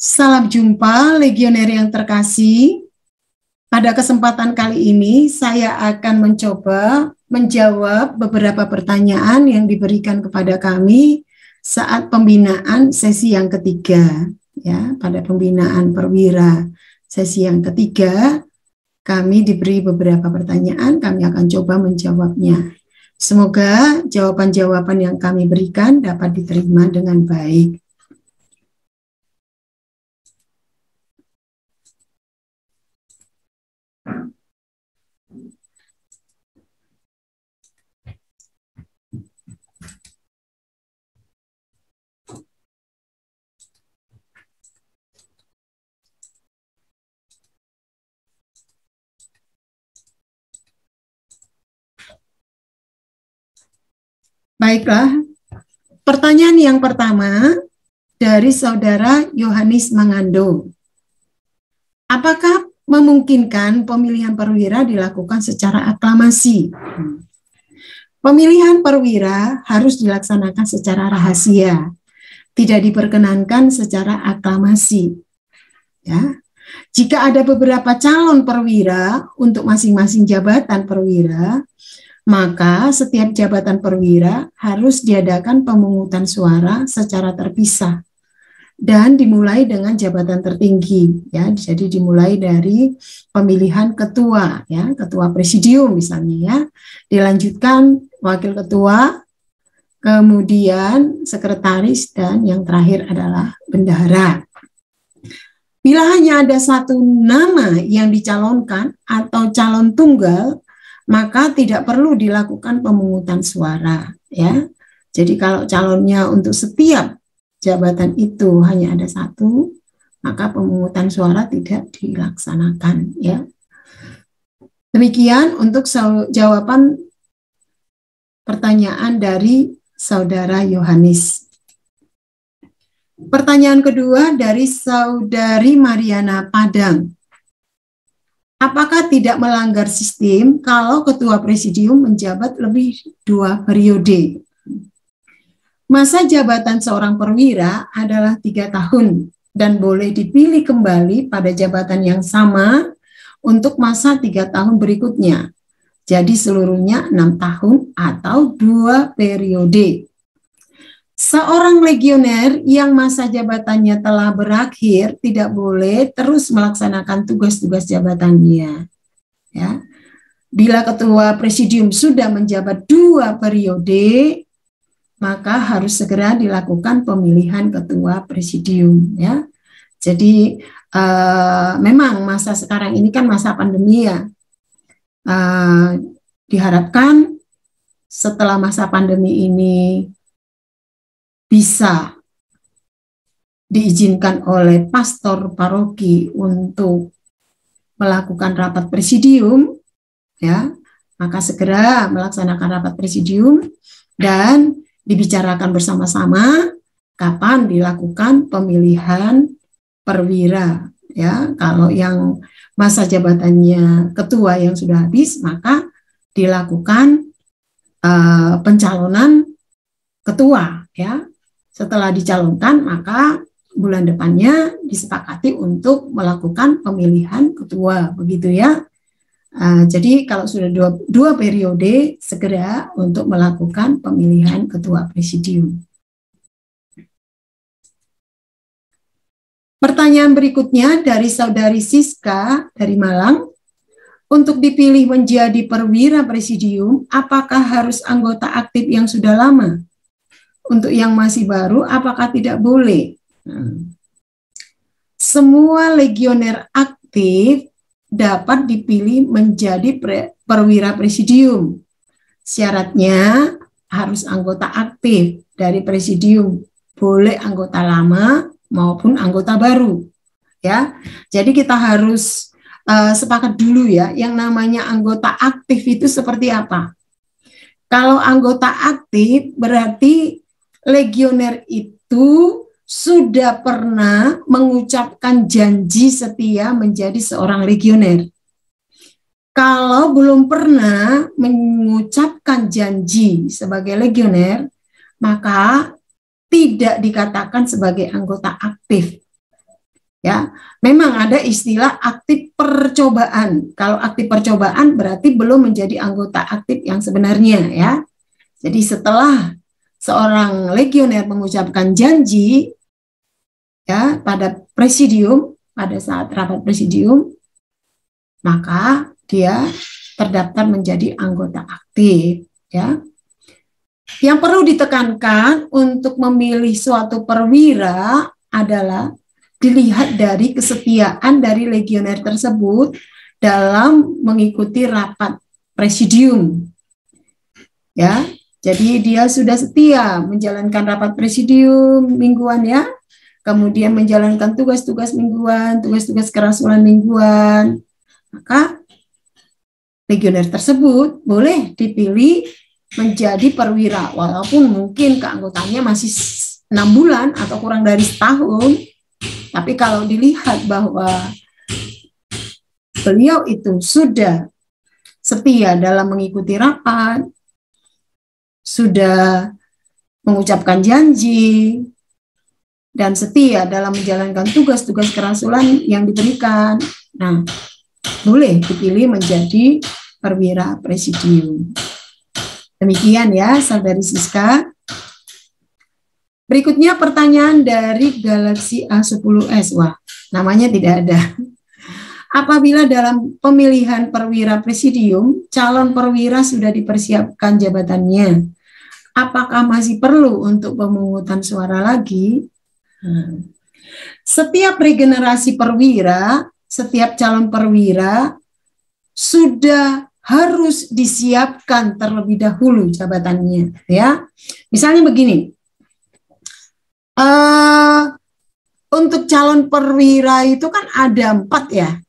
Salam jumpa legioner yang terkasih. Pada kesempatan kali ini saya akan mencoba menjawab beberapa pertanyaan yang diberikan kepada kami saat pembinaan sesi yang ketiga. Ya, pada pembinaan perwira sesi yang ketiga, kami diberi beberapa pertanyaan, kami akan coba menjawabnya. Semoga jawaban-jawaban yang kami berikan dapat diterima dengan baik. Baiklah, pertanyaan yang pertama dari saudara Yohanes Mangando. Apakah memungkinkan pemilihan perwira dilakukan secara aklamasi? Pemilihan perwira harus dilaksanakan secara rahasia, tidak diperkenankan secara aklamasi. Ya. Jika ada beberapa calon perwira untuk masing-masing jabatan perwira, maka setiap jabatan perwira harus diadakan pemungutan suara secara terpisah dan dimulai dengan jabatan tertinggi, ya. Jadi dimulai dari pemilihan ketua, ya, ketua presidium misalnya, ya. Dilanjutkan wakil ketua, kemudian sekretaris, dan yang terakhir adalah bendahara. Bila hanya ada satu nama yang dicalonkan atau calon tunggal, maka tidak perlu dilakukan pemungutan suara, ya. Jadi kalau calonnya untuk setiap jabatan itu hanya ada satu, maka pemungutan suara tidak dilaksanakan, ya. Demikian untuk jawaban pertanyaan dari saudara Yohanes. Pertanyaan kedua dari saudari Mariana Padang. Apakah tidak melanggar sistem kalau ketua presidium menjabat lebih 2 periode? Masa jabatan seorang perwira adalah 3 tahun dan boleh dipilih kembali pada jabatan yang sama untuk masa 3 tahun berikutnya. Jadi seluruhnya 6 tahun atau 2 periode. Seorang legioner yang masa jabatannya telah berakhir tidak boleh terus melaksanakan tugas-tugas jabatannya. Ya. Bila ketua presidium sudah menjabat 2 periode, maka harus segera dilakukan pemilihan ketua presidium. Ya. Jadi memang masa sekarang ini kan masa pandemi, ya. Diharapkan setelah masa pandemi ini bisa diizinkan oleh pastor paroki untuk melakukan rapat presidium, ya, maka segera melaksanakan rapat presidium dan dibicarakan bersama-sama kapan dilakukan pemilihan perwira, ya. Kalau yang masa jabatannya ketua yang sudah habis, maka dilakukan pencalonan ketua, ya. Setelah dicalonkan, maka bulan depannya disepakati untuk melakukan pemilihan ketua, begitu, ya. Jadi kalau sudah dua periode, segera untuk melakukan pemilihan ketua presidium. Pertanyaan berikutnya dari saudari Siska dari Malang. Untuk dipilih menjadi perwira presidium, apakah harus anggota aktif yang sudah lama? Untuk yang masih baru, apakah tidak boleh? Semua legioner aktif dapat dipilih menjadi perwira presidium. Syaratnya harus anggota aktif dari presidium, boleh anggota lama maupun anggota baru, ya. Jadi kita harus sepakat dulu, ya, yang namanya anggota aktif itu seperti apa. Kalau anggota aktif berarti legioner itu sudah pernah mengucapkan janji setia menjadi seorang legioner. Kalau belum pernah mengucapkan janji sebagai legioner, maka tidak dikatakan sebagai anggota aktif. Ya, memang ada istilah aktif percobaan. Kalau aktif percobaan berarti belum menjadi anggota aktif yang sebenarnya ya. Jadi setelah seorang legioner mengucapkan janji ya pada presidium, pada saat rapat presidium, maka dia terdaftar menjadi anggota aktif ya. Yang perlu ditekankan untuk memilih suatu perwira adalah dilihat dari kesetiaan dari legioner tersebut dalam mengikuti rapat presidium. Ya, jadi dia sudah setia menjalankan rapat presidium mingguan ya, kemudian menjalankan tugas-tugas mingguan, tugas-tugas kerasulan mingguan, maka legioner tersebut boleh dipilih menjadi perwira, walaupun mungkin keanggotaannya masih 6 bulan atau kurang dari setahun. Tapi kalau dilihat bahwa beliau itu sudah setia dalam mengikuti rapat, sudah mengucapkan janji, dan setia dalam menjalankan tugas-tugas kerasulan yang diberikan, nah, boleh dipilih menjadi perwira presidium. Demikian ya, Saudari Siska. Berikutnya pertanyaan dari Galaxy A10S. Wah, namanya tidak ada. Apabila dalam pemilihan perwira presidium, calon perwira sudah dipersiapkan jabatannya, apakah masih perlu untuk pemungutan suara lagi? Setiap regenerasi perwira, setiap calon perwira sudah harus disiapkan terlebih dahulu jabatannya. Ya, misalnya begini. Untuk calon perwira itu kan ada 4 ya.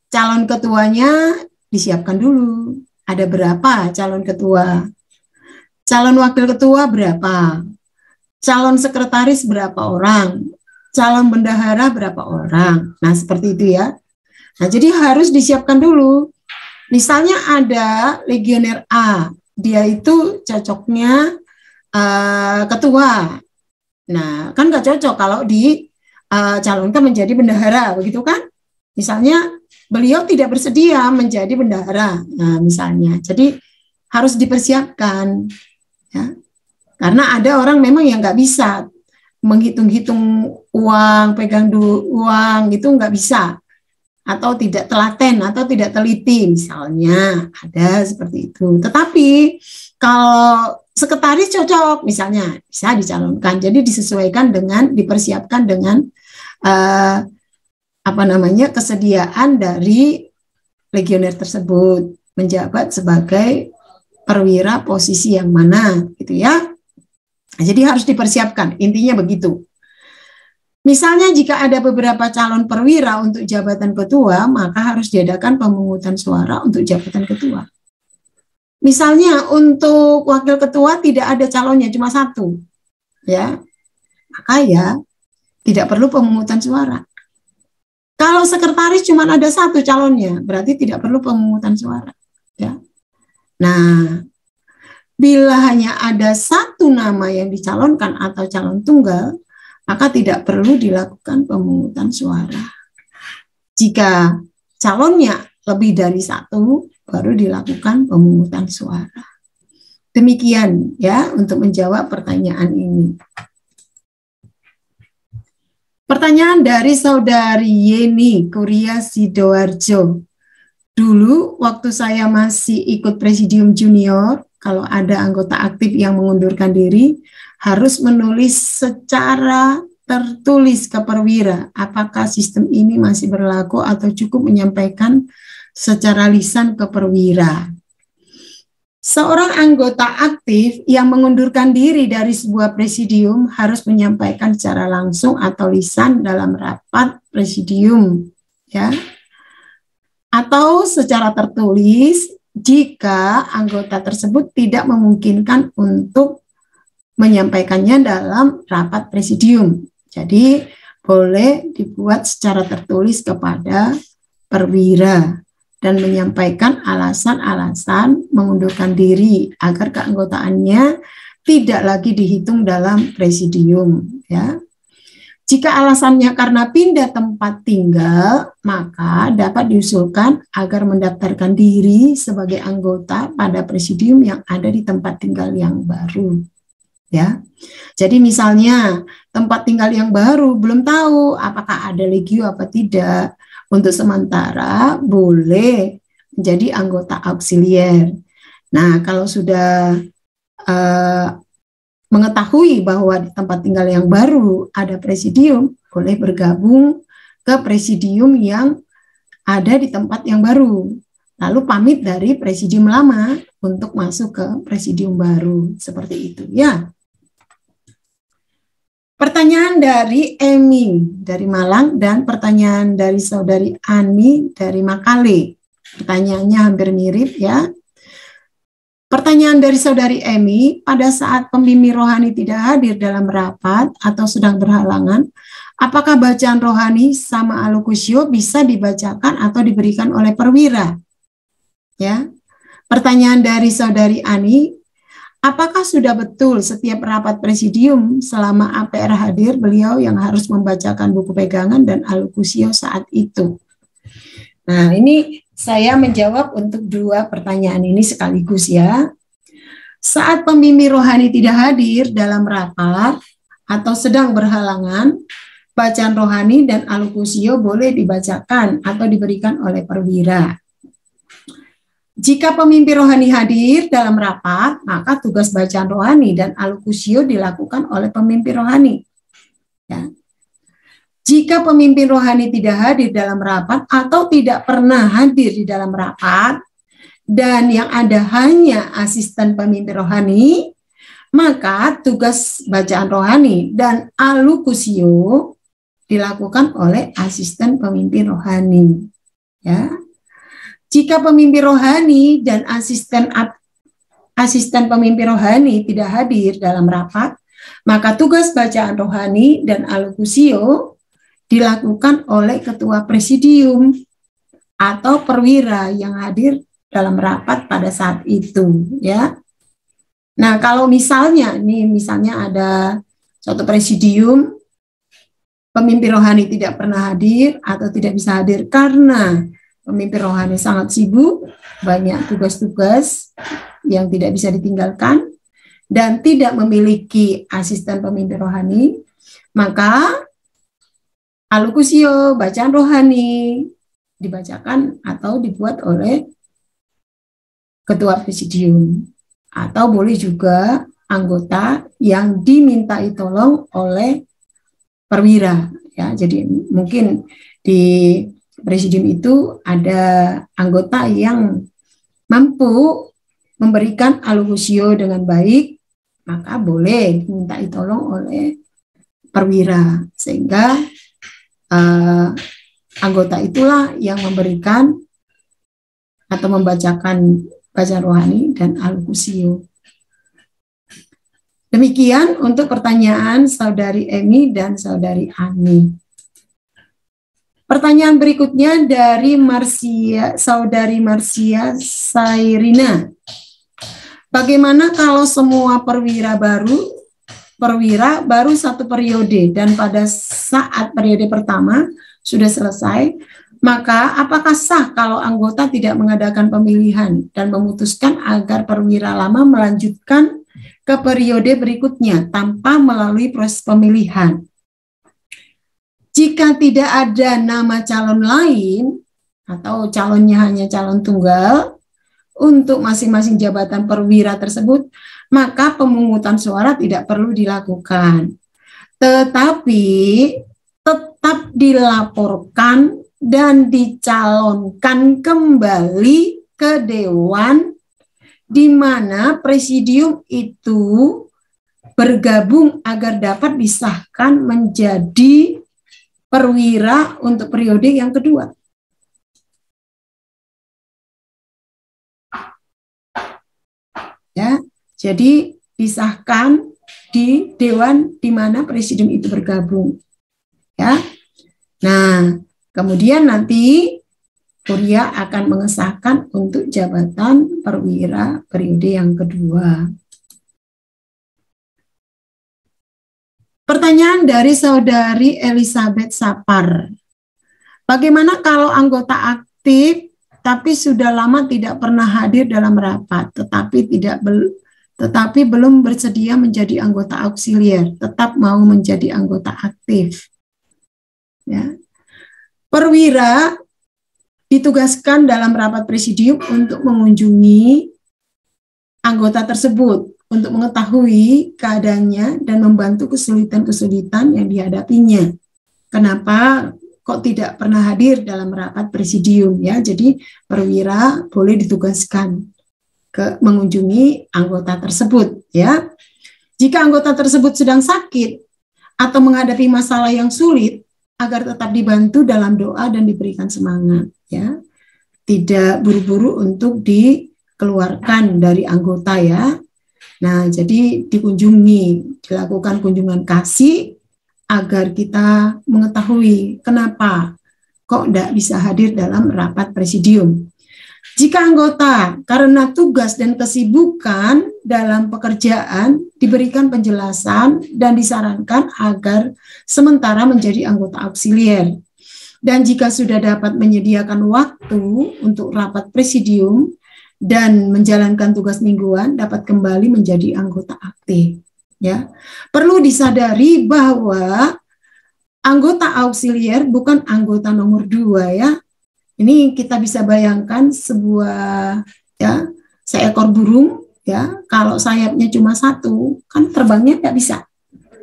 Calon ketuanya disiapkan dulu. Ada berapa calon ketua? Calon wakil ketua berapa? Calon sekretaris berapa orang? Calon bendahara berapa orang? Nah, seperti itu ya. Nah, jadi harus disiapkan dulu. Misalnya ada legioner A, dia itu cocoknya ketua. Nah, kan nggak cocok kalau dicalonkan menjadi bendahara, begitu kan? Misalnya beliau tidak bersedia menjadi bendahara, nah misalnya. Jadi harus dipersiapkan, ya. Karena ada orang memang yang nggak bisa menghitung-hitung uang, pegang uang, itu nggak bisa. Atau tidak telaten, atau tidak teliti, misalnya. Ada seperti itu. Tetapi kalau sekretaris cocok, misalnya bisa dicalonkan. Jadi disesuaikan dengan, dipersiapkan dengan kesediaan dari legioner tersebut menjabat sebagai perwira posisi yang mana, gitu ya. Jadi harus dipersiapkan. Intinya begitu. Misalnya jika ada beberapa calon perwira untuk jabatan ketua, maka harus diadakan pemungutan suara untuk jabatan ketua. Misalnya untuk wakil ketua tidak ada calonnya, cuma 1, ya, maka ya tidak perlu pemungutan suara. Kalau sekretaris cuma ada 1 calonnya, berarti tidak perlu pemungutan suara. Ya. Nah, bila hanya ada 1 nama yang dicalonkan atau calon tunggal, maka tidak perlu dilakukan pemungutan suara. Jika calonnya lebih dari 1, baru dilakukan pemungutan suara. Demikian ya untuk menjawab pertanyaan ini. Pertanyaan dari Saudari Yeni Kuria Sidoarjo. Dulu waktu saya masih ikut Presidium Junior, kalau ada anggota aktif yang mengundurkan diri, harus menulis secara tertulis ke perwira. Apakah sistem ini masih berlaku atau cukup menyampaikan secara lisan ke perwira? Seorang anggota aktif yang mengundurkan diri dari sebuah presidium harus menyampaikan secara langsung atau lisan dalam rapat presidium, ya, atau secara tertulis jika anggota tersebut tidak memungkinkan untuk menyampaikannya dalam rapat presidium. Jadi boleh dibuat secara tertulis kepada perwira dan menyampaikan alasan-alasan mengundurkan diri agar keanggotaannya tidak lagi dihitung dalam presidium, ya. Jika alasannya karena pindah tempat tinggal, maka dapat diusulkan agar mendaftarkan diri sebagai anggota pada presidium yang ada di tempat tinggal yang baru. Ya, jadi misalnya tempat tinggal yang baru belum tahu apakah ada legio apa tidak. Untuk sementara boleh menjadi anggota auxilier. Nah, kalau sudah mengetahui bahwa di tempat tinggal yang baru ada presidium, boleh bergabung ke presidium yang ada di tempat yang baru. Lalu pamit dari presidium lama untuk masuk ke presidium baru. Seperti itu ya. Pertanyaan dari Emi dari Malang dan pertanyaan dari saudari Ani dari Makale. Pertanyaannya hampir mirip ya. Pertanyaan dari saudari Emi, pada saat pembimbing rohani tidak hadir dalam rapat atau sedang berhalangan, apakah bacaan rohani sama alokusio bisa dibacakan atau diberikan oleh perwira? Ya. Pertanyaan dari saudari Ani, apakah sudah betul setiap rapat presidium selama APR hadir beliau yang harus membacakan buku pegangan dan alokusio saat itu? Nah, ini saya menjawab untuk dua pertanyaan ini sekaligus ya. Saat pembimbing rohani tidak hadir dalam rapat atau sedang berhalangan, bacaan rohani dan alokusio boleh dibacakan atau diberikan oleh perwira. Jika pemimpin rohani hadir dalam rapat, maka tugas bacaan rohani dan alokusio dilakukan oleh pemimpin rohani. Ya. Jika pemimpin rohani tidak hadir dalam rapat atau tidak pernah hadir di dalam rapat, dan yang ada hanya asisten pemimpin rohani, maka tugas bacaan rohani dan alokusio dilakukan oleh asisten pemimpin rohani. Ya. Jika pemimpin rohani dan asisten pemimpin rohani tidak hadir dalam rapat, maka tugas bacaan rohani dan alokusio dilakukan oleh ketua presidium atau perwira yang hadir dalam rapat pada saat itu, ya. Nah, kalau misalnya ada suatu presidium pemimpin rohani tidak pernah hadir atau tidak bisa hadir karena pemimpin rohani sangat sibuk, banyak tugas-tugas yang tidak bisa ditinggalkan dan tidak memiliki asisten pemimpin rohani, maka alokusio, bacaan rohani dibacakan atau dibuat oleh ketua presidium atau boleh juga anggota yang dimintai tolong oleh perwira ya. Jadi mungkin di presidium itu ada anggota yang mampu memberikan alokusio dengan baik, maka boleh dimintai tolong oleh perwira sehingga anggota itulah yang memberikan atau membacakan bacaan rohani dan alokusio. Demikian untuk pertanyaan saudari Emi dan saudari Ani. Pertanyaan berikutnya dari saudari Marsia Sairina. Bagaimana kalau semua perwira baru satu periode dan pada saat periode pertama sudah selesai, maka apakah sah kalau anggota tidak mengadakan pemilihan dan memutuskan agar perwira lama melanjutkan ke periode berikutnya tanpa melalui proses pemilihan? Jika tidak ada nama calon lain atau calonnya hanya calon tunggal untuk masing-masing jabatan perwira tersebut, maka pemungutan suara tidak perlu dilakukan. Tetapi tetap dilaporkan dan dicalonkan kembali ke dewan di mana presidium itu bergabung agar dapat disahkan menjadi perwira untuk periode yang kedua. Ya, jadi disahkan di dewan di mana presidium itu bergabung. Ya. Nah, kemudian nanti Kuria akan mengesahkan untuk jabatan perwira periode yang kedua. Pertanyaan dari saudari Elizabeth Sapar. Bagaimana kalau anggota aktif tapi sudah lama tidak pernah hadir dalam rapat, tetapi belum bersedia menjadi anggota auxiliar, tetap mau menjadi anggota aktif. Ya. Perwira ditugaskan dalam rapat presidium untuk mengunjungi anggota tersebut untuk mengetahui keadaannya dan membantu kesulitan-kesulitan yang dihadapinya. Kenapa kok tidak pernah hadir dalam rapat presidium, ya? Jadi perwira boleh ditugaskan ke mengunjungi anggota tersebut, ya. Jika anggota tersebut sedang sakit atau menghadapi masalah yang sulit, agar tetap dibantu dalam doa dan diberikan semangat, ya. Tidak buru-buru untuk dikeluarkan dari anggota, ya. Nah, jadi dikunjungi, dilakukan kunjungan kasih agar kita mengetahui kenapa kok tidak bisa hadir dalam rapat presidium. Jika anggota karena tugas dan kesibukan dalam pekerjaan diberikan penjelasan dan disarankan agar sementara menjadi anggota auxiliar. Dan jika sudah dapat menyediakan waktu untuk rapat presidium dan menjalankan tugas mingguan, dapat kembali menjadi anggota aktif. Ya, perlu disadari bahwa anggota auxiliar bukan anggota nomor 2, ya. Ini kita bisa bayangkan sebuah, ya, seekor burung, ya. Kalau sayapnya cuma 1, kan terbangnya nggak bisa.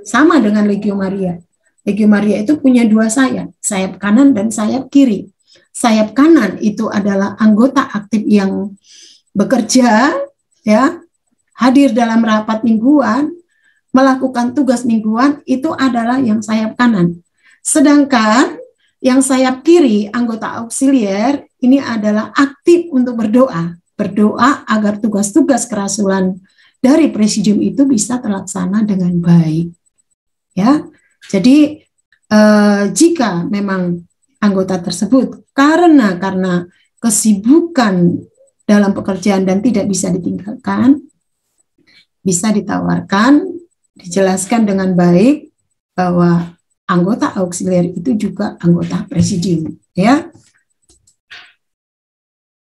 Sama dengan Legio Maria. Legio Maria itu punya 2 sayap, sayap kanan dan sayap kiri. Sayap kanan itu adalah anggota aktif yang bekerja, ya, hadir dalam rapat mingguan, melakukan tugas mingguan, itu adalah yang sayap kanan. Sedangkan yang sayap kiri, anggota auxiliar, ini adalah aktif untuk berdoa. Berdoa agar tugas-tugas kerasulan dari presidium itu bisa terlaksana dengan baik. Ya, jadi jika memang anggota tersebut karena kesibukan dalam pekerjaan dan tidak bisa ditinggalkan, bisa ditawarkan, dijelaskan dengan baik bahwa anggota auxiliar itu juga anggota presidium, ya.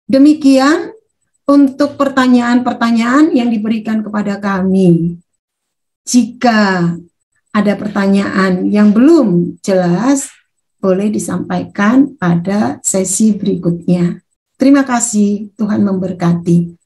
Demikian untuk pertanyaan-pertanyaan yang diberikan kepada kami. Jika ada pertanyaan yang belum jelas, boleh disampaikan pada sesi berikutnya. Terima kasih, Tuhan memberkati.